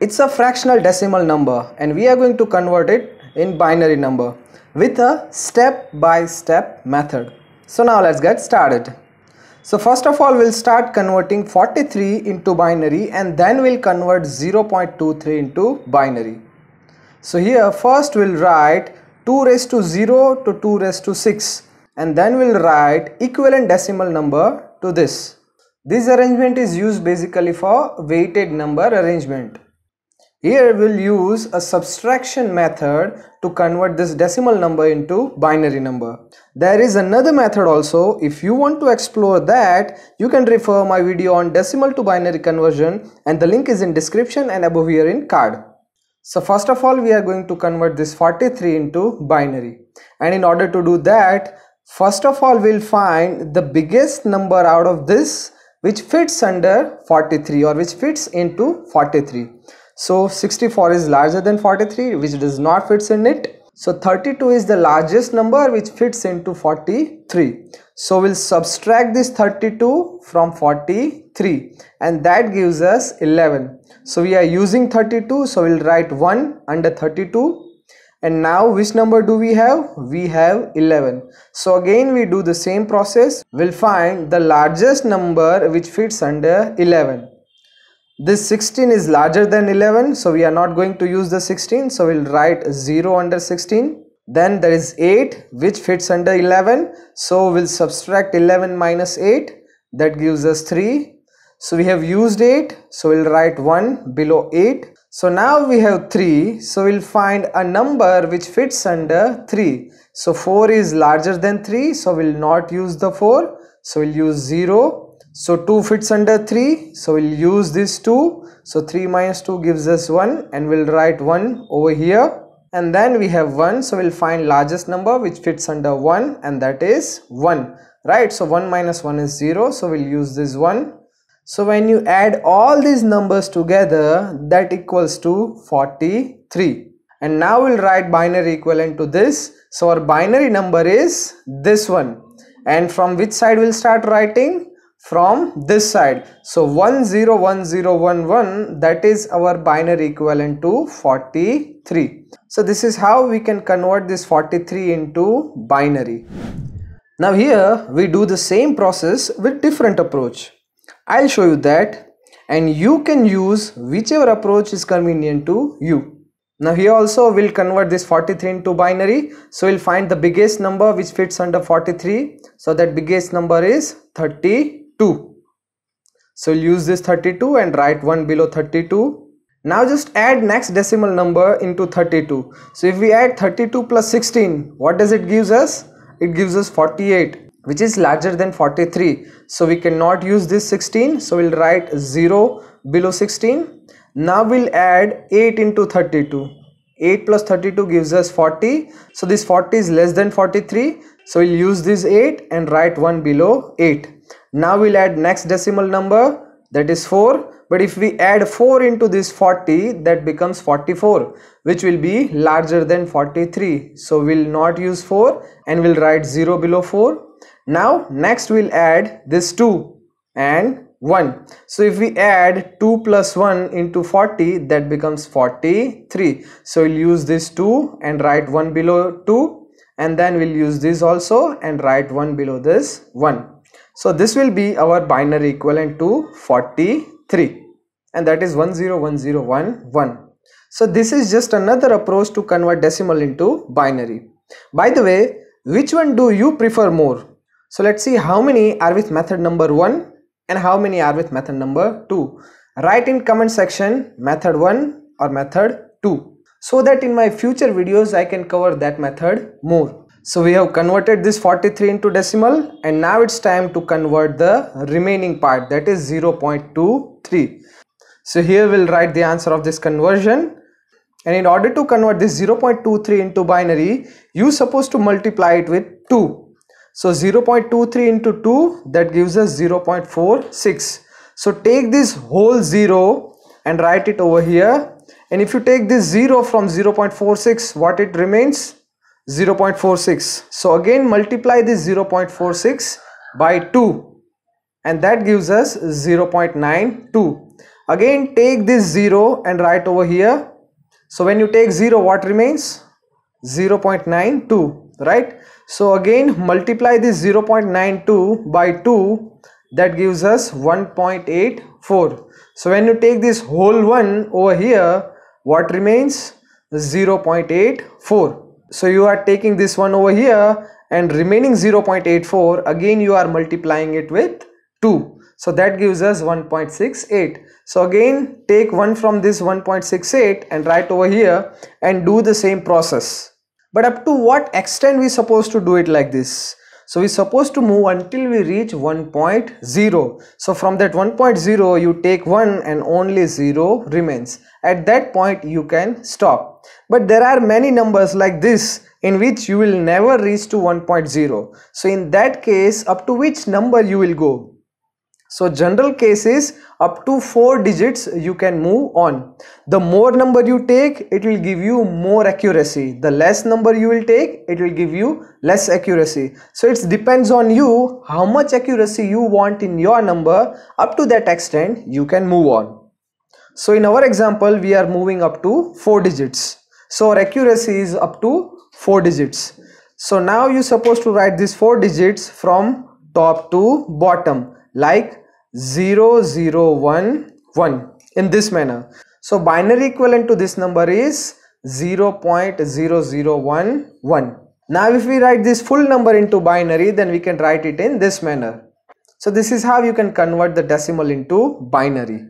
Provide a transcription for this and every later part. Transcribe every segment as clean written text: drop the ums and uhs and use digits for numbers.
It's a fractional decimal number and we are going to convert it in binary number with a step-by-step method. So now let's get started. So first of all, we'll start converting 43 into binary and then we'll convert 0.23 into binary. So here first we'll write 2 raised to 0 to 2 raised to 6 and then we'll write equivalent decimal number to this. This arrangement is used basically for weighted number arrangement. Here we'll use a subtraction method to convert this decimal number into binary number. There is another method also. If you want to explore that, you can refer my video on decimal to binary conversion and the link is in description and above here in card. So first of all, we are going to convert this 43 into binary, and in order to do that, first of all we'll find the biggest number out of this which fits under 43 or which fits into 43. So 64 is larger than 43, which does not fit in it. So 32 is the largest number which fits into 43. So we'll subtract this 32 from 43 and that gives us 11. So we are using 32, so we'll write 1 under 32. And now which number do we have? We have 11. So again we do the same process. We'll find the largest number which fits under 11. This 16 is larger than 11, so we are not going to use the 16, so we'll write 0 under 16. Then there is 8 which fits under 11, so we'll subtract 11 minus 8, that gives us 3. So we have used 8, so we'll write 1 below 8. So now we have 3, so we'll find a number which fits under 3. So 4 is larger than 3, so we'll not use the 4, so we'll use 0. So 2 fits under 3, so we'll use this 2. So 3 minus 2 gives us 1 and we'll write 1 over here. And then we have 1, so we'll find largest number which fits under 1 and that is 1. Right, so 1 minus 1 is 0, so we'll use this 1. So when you add all these numbers together, that equals to 43. And now we'll write binary equivalent to this. So our binary number is this one. And from which side we'll start writing? From this side. So 101011, that is our binary equivalent to 43. So this is how we can convert this 43 into binary. Now here we do the same process with different approach. I'll show you that and you can use whichever approach is convenient to you. Now here also we'll convert this 43 into binary. So we'll find the biggest number which fits under 43. So that biggest number is 32. So we'll use this 32 and write 1 below 32. Now just add next decimal number into 32. So if we add 32 plus 16, what does it gives us? It gives us 48, which is larger than 43. So we cannot use this 16. So we'll write 0 below 16. Now we'll add 8 into 32. 8 plus 32 gives us 40. So this 40 is less than 43. So we'll use this 8 and write 1 below 8. Now we'll add next decimal number, that is 4. But if we add 4 into this 40, that becomes 44, which will be larger than 43. So we'll not use 4 and we'll write 0 below 4. Now next we'll add this 2 and 1. So if we add 2 plus 1 into 40, that becomes 43. So we'll use this 2 and write 1 below 2. And then we'll use this also and write 1 below this 1. So this will be our binary equivalent to 43 and that is 101011. So this is just another approach to convert decimal into binary. By the way, which one do you prefer more? So let's see how many are with method number 1 and how many are with method number 2. Write in comment section method 1 or method 2 so that in my future videos I can cover that method more. So we have converted this 43 into decimal and now it's time to convert the remaining part, that is 0.23. So here we'll write the answer of this conversion, and in order to convert this 0.23 into binary, you're supposed to multiply it with 2. So 0.23 into 2, that gives us 0.46. So take this whole 0 and write it over here, and if you take this 0 from 0.46, what it remains? 0.46. So again multiply this 0.46 by 2 and that gives us 0.92. Again take this 0 and write over here. So when you take 0, what remains? 0.92, right? So again multiply this 0.92 by 2, that gives us 1.84. So when you take this whole one over here, what remains? 0.84. So you are taking this one over here and remaining 0.84, again you are multiplying it with 2. So that gives us 1.68. So again take 1 from this 1.68 and write over here and do the same process. But up to what extent we supposed to do it like this? So we supposed to move until we reach 1.0. So from that 1.0 you take 1 and only 0 remains. At that point you can stop. But there are many numbers like this in which you will never reach to 1.0. So in that case, up to which number you will go? So general case is up to 4 digits you can move on. The more number you take, it will give you more accuracy. The less number you will take, it will give you less accuracy. So it depends on you how much accuracy you want in your number. Up to that extent you can move on. So in our example we are moving up to 4 digits. So our accuracy is up to 4 digits. So now you're supposed to write these 4 digits from top to bottom, like 0011 in this manner. So binary equivalent to this number is 0.0011. Now if we write this full number into binary, then we can write it in this manner. So this is how you can convert the decimal into binary.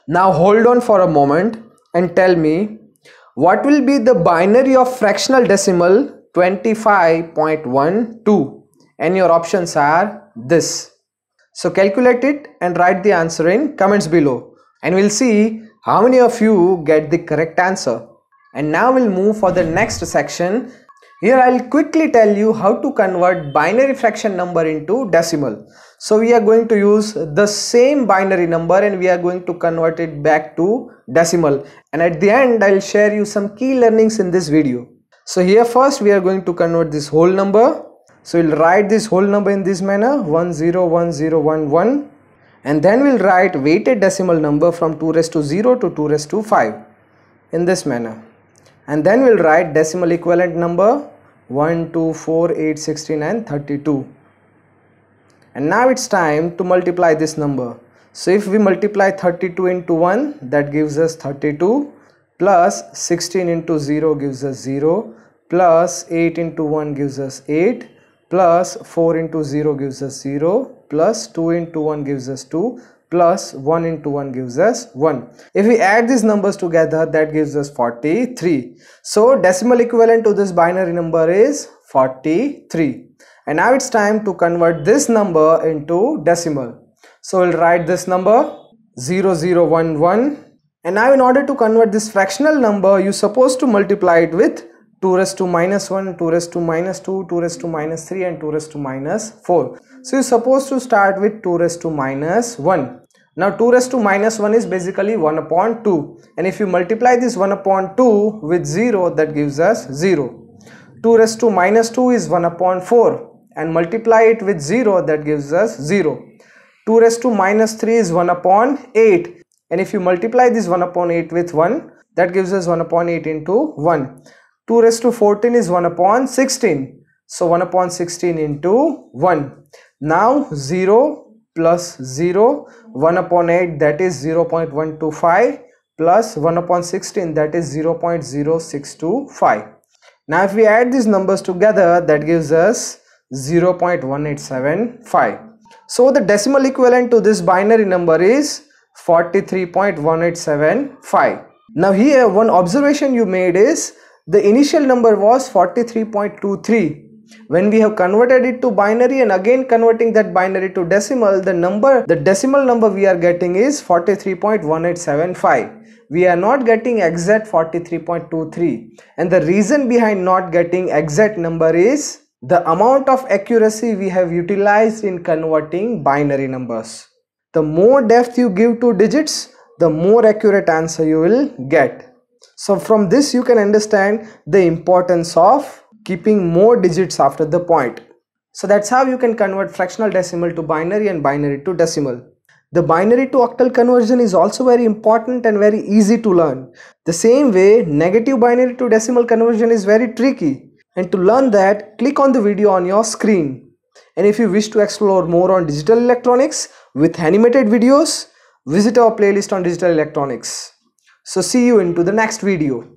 Now hold on for a moment and tell me what will be the binary of fractional decimal 25.12, and your options are this. So calculate it and write the answer in comments below, and we'll see how many of you get the correct answer. And now we'll move for the next section. Here I'll quickly tell you how to convert binary fraction number into decimal. So we are going to use the same binary number and we are going to convert it back to decimal. And at the end I'll share you some key learnings in this video. So here first we are going to convert this whole number. So we'll write this whole number in this manner, 101011, and then we'll write weighted decimal number from 2 raised to 0 to 2 raised to 5 in this manner. And then we'll write decimal equivalent number 1, 2, 4, 8, 16 and 32. And now it's time to multiply this number. So if we multiply 32 into 1, that gives us 32, plus 16 into 0 gives us 0, plus 8 into 1 gives us 8, plus 4 into 0 gives us 0, plus 2 into 1 gives us 2, plus 1 into 1 gives us 1. If we add these numbers together, that gives us 43. So decimal equivalent to this binary number is 43. And now it's time to convert this number into decimal. So we'll write this number 0011. And now in order to convert this fractional number, you're supposed to multiply it with 2 raised to minus 1, 2 raised to minus 2, 2 raised to minus 3 and 2 raised to minus 4. So you're supposed to start with 2 raised to minus 1. Now 2 raised to minus 1 is basically 1 upon 2. And if you multiply this 1 upon 2 with 0, that gives us 0. 2 raised to minus 2 is 1 upon 4. And multiply it with 0, that gives us 0. 2 raised to minus 3 is 1 upon 8. And if you multiply this 1 upon 8 with 1, that gives us 1 upon 8 into 1. 2 raised to 14 is 1 upon 16. So 1 upon 16 into 1. Now 0 plus 0, 1 upon 8, that is 0.125, plus 1 upon 16, that is 0.0625. Now if we add these numbers together, that gives us 0.1875. So the decimal equivalent to this binary number is 43.1875. Now here one observation you made is the initial number was 43.23. When we have converted it to binary and again converting that binary to decimal, the decimal number we are getting is 43.1875. We are not getting exact 43.23, and the reason behind not getting exact number is the amount of accuracy we have utilized in converting binary numbers. The more depth you give to digits, the more accurate answer you will get. So from this you can understand the importance of keeping more digits after the point. So that's how you can convert fractional decimal to binary and binary to decimal. The binary to octal conversion is also very important and very easy to learn. The same way, negative binary to decimal conversion is very tricky. And to learn that, click on the video on your screen. And if you wish to explore more on digital electronics with animated videos, visit our playlist on digital electronics. So see you into the next video.